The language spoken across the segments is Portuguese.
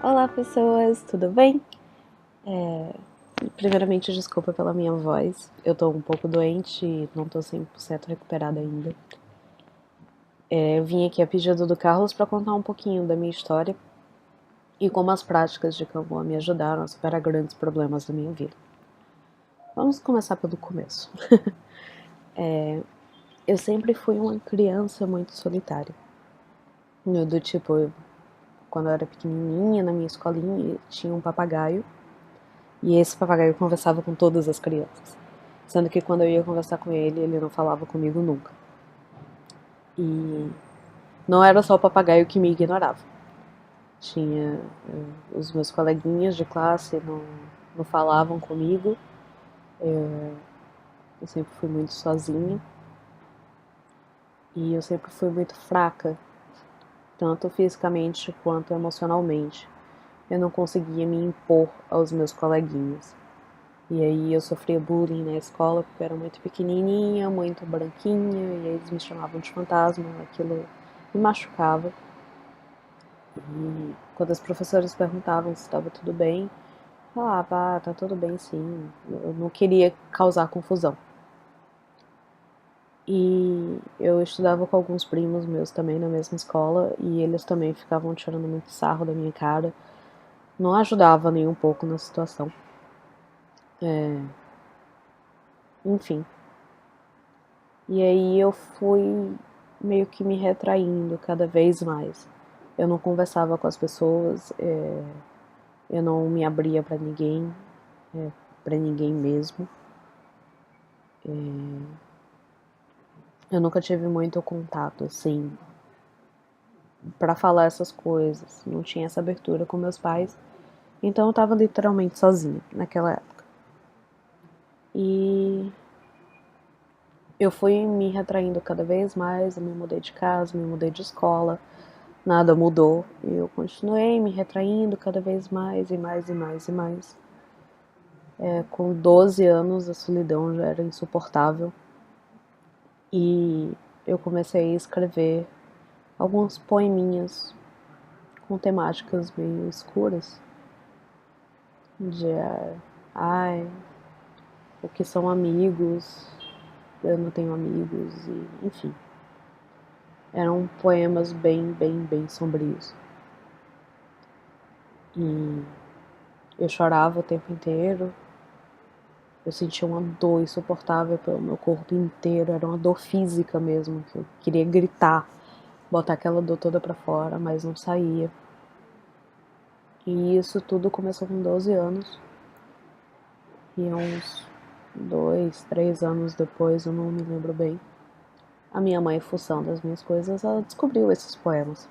Olá pessoas, tudo bem? Primeiramente, desculpa pela minha voz, eu tô um pouco doente e não tô 100% recuperada ainda. Eu vim aqui a pedido do Carlos para contar um pouquinho da minha história e como as práticas de Kanban me ajudaram a superar grandes problemas da minha vida. Vamos começar pelo começo. Eu sempre fui uma criança muito solitária. Do tipo, quando eu era pequenininha, na minha escolinha, tinha um papagaio. E esse papagaio conversava com todas as crianças. Sendo que quando eu ia conversar com ele, ele não falava comigo nunca. E não era só o papagaio que me ignorava. Tinha os meus coleguinhas de classe não falavam comigo. Eu sempre fui muito sozinha. E eu sempre fui muito fraca, tanto fisicamente quanto emocionalmente. Eu não conseguia me impor aos meus coleguinhas. E aí eu sofria bullying na escola porque eu era muito pequenininha, muito branquinha, e aí eles me chamavam de fantasma, aquilo me machucava. E quando as professoras perguntavam se estava tudo bem, eu falava, tá tudo bem sim. Eu não queria causar confusão. E eu estudava com alguns primos meus também na mesma escola, e eles também ficavam tirando muito sarro da minha cara. Não ajudava nem um pouco na situação. Enfim. E aí eu fui meio que me retraindo cada vez mais. Eu não conversava com as pessoas, eu não me abria pra ninguém mesmo. Eu nunca tive muito contato, assim, pra falar essas coisas. Não tinha essa abertura com meus pais. Então eu tava literalmente sozinha naquela época. E eu fui me retraindo cada vez mais, eu me mudei de casa, me mudei de escola. Nada mudou. Eu continuei me retraindo cada vez mais e mais e mais e mais. Com 12 anos a solidão já era insuportável e eu comecei a escrever alguns poeminhas com temáticas meio escuras de ai, o que são amigos, eu não tenho amigos e enfim. Eram poemas bem sombrios. E eu chorava o tempo inteiro. Eu sentia uma dor insuportável pelo meu corpo inteiro, era uma dor física mesmo, que eu queria gritar, botar aquela dor toda pra fora, mas não saía. E isso tudo começou com 12 anos. E uns 2, 3 anos depois, eu não me lembro bem, a minha mãe, fuçando as minhas coisas, ela descobriu esses poemas.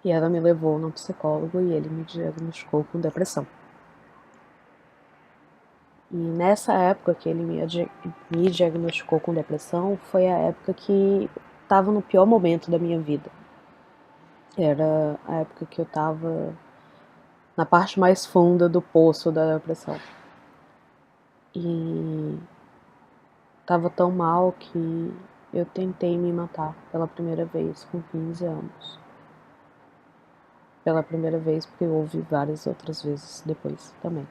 E ela me levou no psicólogo e ele me diagnosticou com depressão. E nessa época que ele me diagnosticou com depressão, foi a época que estava no pior momento da minha vida. Era a época que eu estava na parte mais funda do poço da depressão. E estava tão mal que eu tentei me matar pela primeira vez com 15 anos. Pela primeira vez, porque houve várias outras vezes depois também.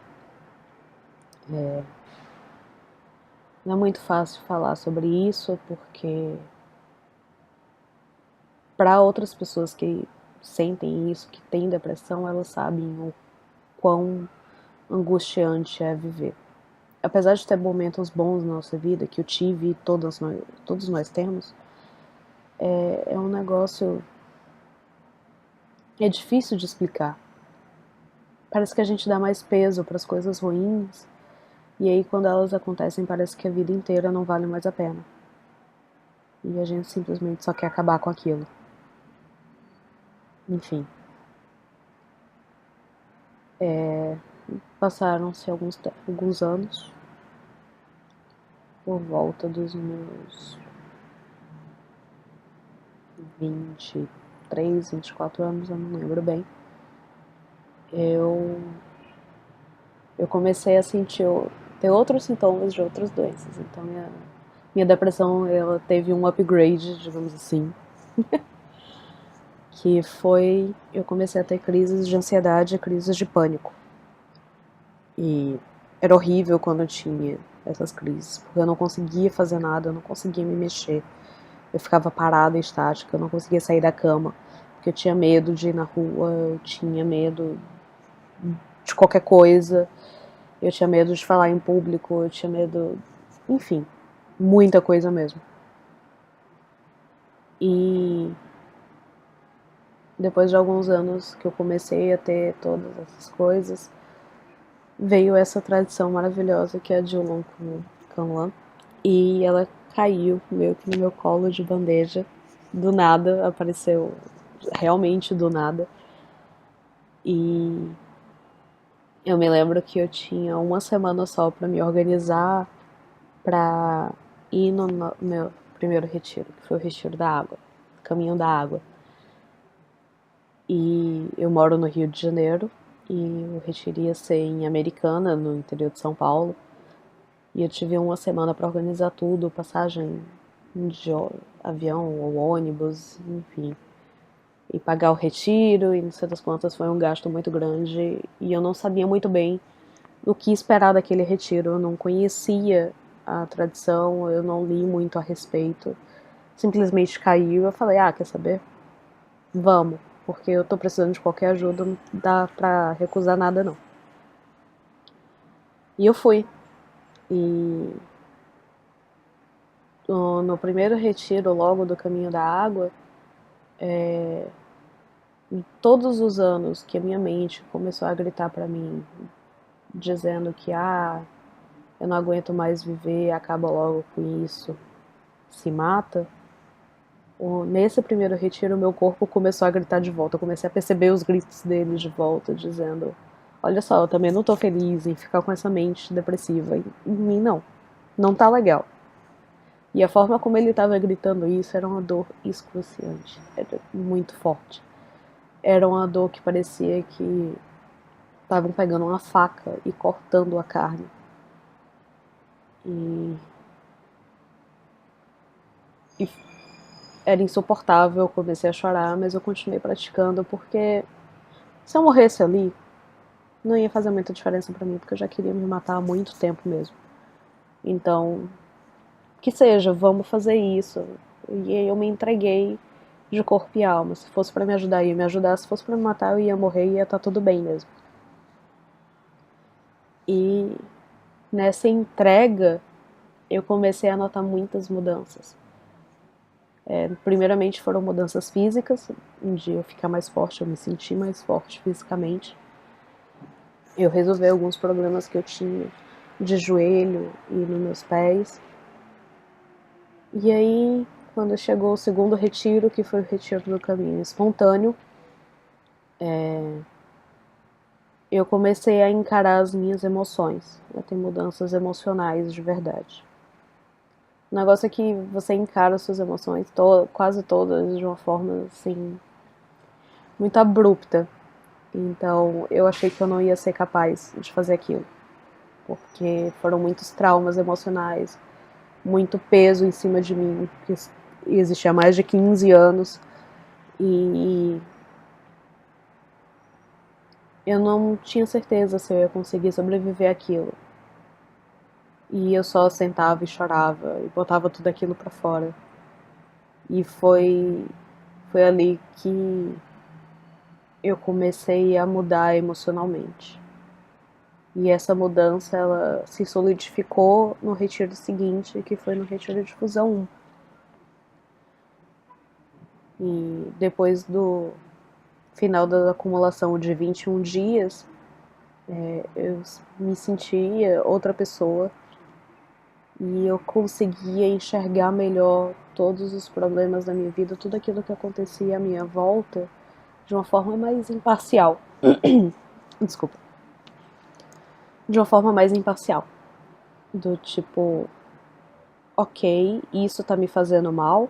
Não é muito fácil falar sobre isso, porque para outras pessoas que sentem isso, que têm depressão, elas sabem o quão angustiante é viver. Apesar de ter momentos bons na nossa vida, que eu tive e todos nós temos, é um negócio. É difícil de explicar. Parece que a gente dá mais peso para as coisas ruins, e aí quando elas acontecem, parece que a vida inteira não vale mais a pena. E a gente simplesmente só quer acabar com aquilo. Enfim. Passaram-se alguns anos, por volta dos meus 23, 24 anos, eu não lembro bem. Eu comecei a ter outros sintomas de outras doenças. Então minha depressão, ela teve um upgrade, digamos assim, que foi, eu comecei a ter crises de ansiedade, crises de pânico. E era horrível quando eu tinha essas crises, porque eu não conseguia fazer nada, eu não conseguia me mexer. Eu ficava parada, estática, eu não conseguia sair da cama, porque eu tinha medo de ir na rua, eu tinha medo de qualquer coisa, eu tinha medo de falar em público, eu tinha medo, enfim, muita coisa mesmo. E depois de alguns anos que eu comecei a ter todas essas coisas, veio essa tradição maravilhosa que é a Julong Kanlan. E ela caiu meio que no meu colo de bandeja. Do nada, apareceu realmente do nada. E eu me lembro que eu tinha uma semana só para me organizar para ir no meu primeiro retiro, que foi o Retiro da Água, Caminho da Água. E eu moro no Rio de Janeiro e o retiro ia ser em Americana, no interior de São Paulo. E eu tive uma semana para organizar tudo, passagem de avião ou ônibus, enfim. E pagar o retiro, e não sei das quantas, foi um gasto muito grande. E eu não sabia muito bem o que esperar daquele retiro. Eu não conhecia a tradição, eu não li muito a respeito. Simplesmente caiu e eu falei, quer saber? Vamos, porque eu tô precisando de qualquer ajuda, não dá pra recusar nada não. E eu fui. E no primeiro retiro, logo do Caminho da Água, em todos os anos que a minha mente começou a gritar pra mim, dizendo que eu não aguento mais viver, acaba logo com isso, se mata. Nesse primeiro retiro, meu corpo começou a gritar de volta. Eu comecei a perceber os gritos dele de volta, dizendo: olha só, eu também não tô feliz em ficar com essa mente depressiva. Em mim, não tá legal. E a forma como ele estava gritando isso era uma dor excruciante, era muito forte. Era uma dor que parecia que estavam pegando uma faca e cortando a carne. E era insuportável, eu comecei a chorar, mas eu continuei praticando porque se eu morresse ali, não ia fazer muita diferença pra mim, porque eu já queria me matar há muito tempo mesmo. Então, que seja, vamos fazer isso. E aí eu me entreguei de corpo e alma. Se fosse pra me ajudar, ia me ajudar. Se fosse pra me matar, eu ia morrer e ia estar tudo bem mesmo. E nessa entrega, eu comecei a notar muitas mudanças. Primeiramente foram mudanças físicas, de eu ficar mais forte, eu me senti mais forte fisicamente. Eu resolvi alguns problemas que eu tinha de joelho e nos meus pés. E aí, quando chegou o segundo retiro, que foi o retiro do caminho espontâneo, eu comecei a encarar as minhas emoções, a ter mudanças emocionais de verdade. O negócio é que você encara as suas emoções, quase todas, de uma forma assim, muito abrupta. Então eu achei que eu não ia ser capaz de fazer aquilo, porque foram muitos traumas emocionais, muito peso em cima de mim, que existia há mais de 15 anos, e eu não tinha certeza se eu ia conseguir sobreviver àquilo. E eu só sentava e chorava e botava tudo aquilo pra fora. E foi ali que eu comecei a mudar emocionalmente. E essa mudança, ela se solidificou no retiro seguinte, que foi no retiro de Fusão 1. E depois do final da acumulação de 21 dias, eu me sentia outra pessoa e eu conseguia enxergar melhor todos os problemas da minha vida, tudo aquilo que acontecia à minha volta, de uma forma mais imparcial. Desculpa. De uma forma mais imparcial. Do tipo, ok, isso tá me fazendo mal,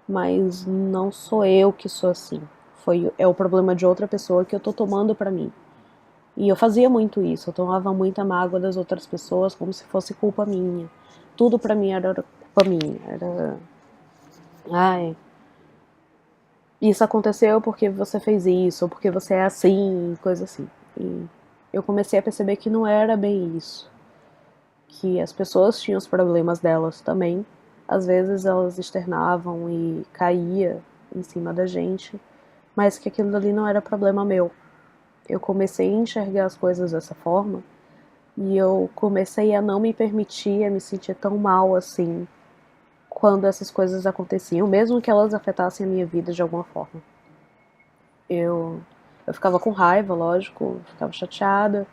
mas não sou eu que sou assim. É o problema de outra pessoa que eu tô tomando pra mim. E eu fazia muito isso, eu tomava muita mágoa das outras pessoas como se fosse culpa minha. Tudo pra mim era culpa minha. Era. Ai. isso aconteceu porque você fez isso, ou porque você é assim, coisa assim. E eu comecei a perceber que não era bem isso. Que as pessoas tinham os problemas delas também. Às vezes elas externavam e caía em cima da gente, mas que aquilo ali não era problema meu. Eu comecei a enxergar as coisas dessa forma e eu comecei a não me permitir a me sentir tão mal assim quando essas coisas aconteciam, mesmo que elas afetassem a minha vida de alguma forma. Eu, eu ficava com raiva, lógico, ficava chateada,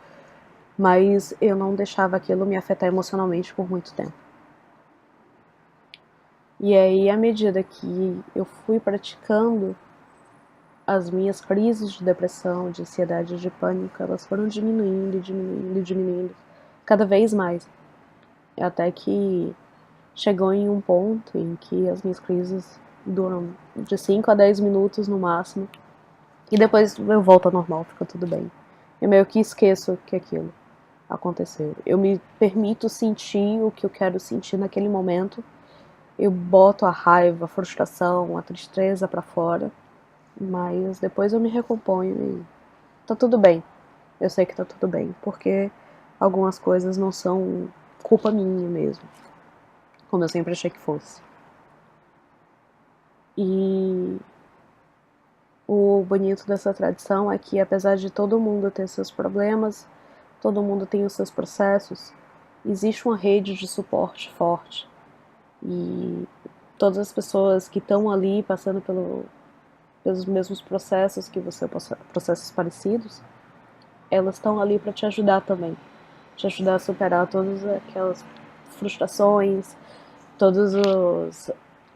mas eu não deixava aquilo me afetar emocionalmente por muito tempo. E aí, à medida que eu fui praticando, as minhas crises de depressão, de ansiedade, de pânico, elas foram diminuindo, diminuindo, diminuindo, cada vez mais. Até que chegou em um ponto em que as minhas crises duram de 5 a 10 minutos no máximo, e depois eu volto ao normal, fica tudo bem. Eu meio que esqueço que aquilo aconteceu. Eu me permito sentir o que eu quero sentir naquele momento. Eu boto a raiva, a frustração, a tristeza pra fora, mas depois eu me recomponho e tá tudo bem. Eu sei que tá tudo bem, porque algumas coisas não são culpa minha mesmo, como eu sempre achei que fosse. E o bonito dessa tradição é que, apesar de todo mundo ter seus problemas, todo mundo tem os seus processos, existe uma rede de suporte forte. E todas as pessoas que estão ali passando pelos mesmos processos que você, processos parecidos, elas estão ali para te ajudar também. Te ajudar a superar todas aquelas frustrações, todas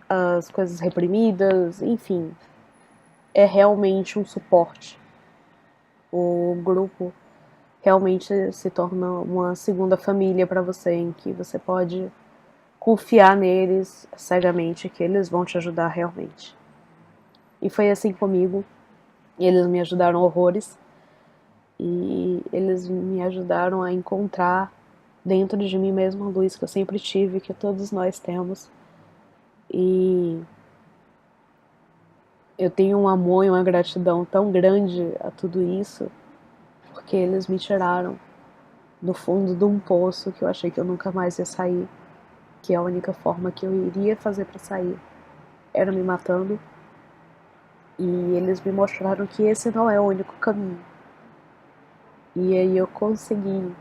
as coisas reprimidas, enfim. É realmente um suporte. O grupo realmente se torna uma segunda família para você, em que você pode confiar neles cegamente, que eles vão te ajudar realmente. E foi assim comigo. Eles me ajudaram horrores. E eles me ajudaram a encontrar dentro de mim mesmo a luz que eu sempre tive, que todos nós temos. E eu tenho um amor e uma gratidão tão grande a tudo isso, porque eles me tiraram do fundo de um poço que eu achei que eu nunca mais ia sair, que a única forma que eu iria fazer para sair era me matando. E eles me mostraram que esse não é o único caminho. E aí eu consegui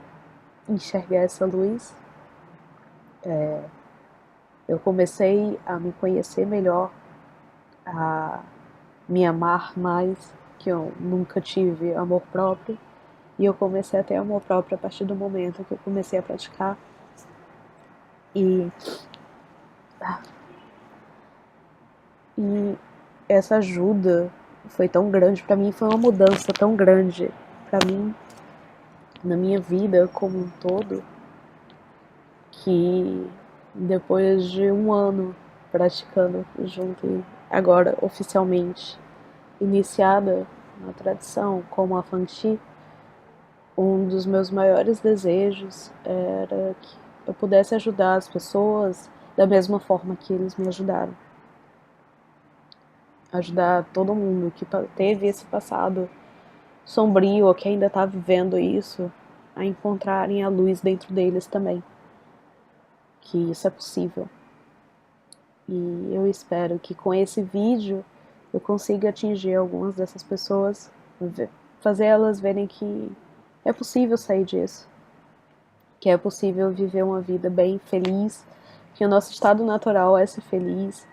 enxergar essa luz. Eu comecei a me conhecer melhor, a me amar mais, que eu nunca tive amor próprio. E eu comecei a ter amor próprio a partir do momento que eu comecei a praticar. E, e essa ajuda foi tão grande para mim, foi uma mudança tão grande para mim, na minha vida como um todo, que depois de um ano praticando junto e agora oficialmente iniciada na tradição como a Fanchi, um dos meus maiores desejos era que eu pudesse ajudar as pessoas da mesma forma que eles me ajudaram. Ajudar todo mundo que teve esse passado sombrio ou que ainda está vivendo isso, a encontrarem a luz dentro deles também. Que isso é possível. E eu espero que com esse vídeo eu consiga atingir algumas dessas pessoas, fazer elas verem que é possível sair disso, que é possível viver uma vida bem feliz, que o nosso estado natural é ser feliz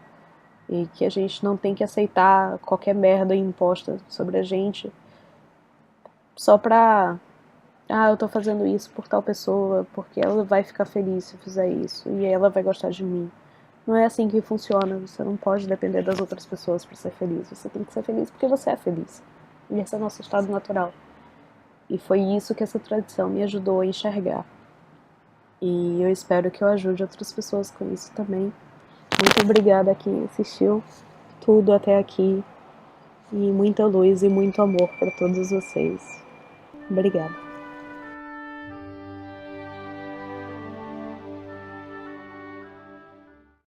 e que a gente não tem que aceitar qualquer merda imposta sobre a gente só pra eu tô fazendo isso por tal pessoa, porque ela vai ficar feliz se eu fizer isso e ela vai gostar de mim. Não é assim que funciona, você não pode depender das outras pessoas para ser feliz, você tem que ser feliz porque você é feliz. E esse é o nosso estado natural. E foi isso que essa tradição me ajudou a enxergar. E eu espero que eu ajude outras pessoas com isso também. Muito obrigada a quem assistiu tudo até aqui. E muita luz e muito amor para todos vocês. Obrigada.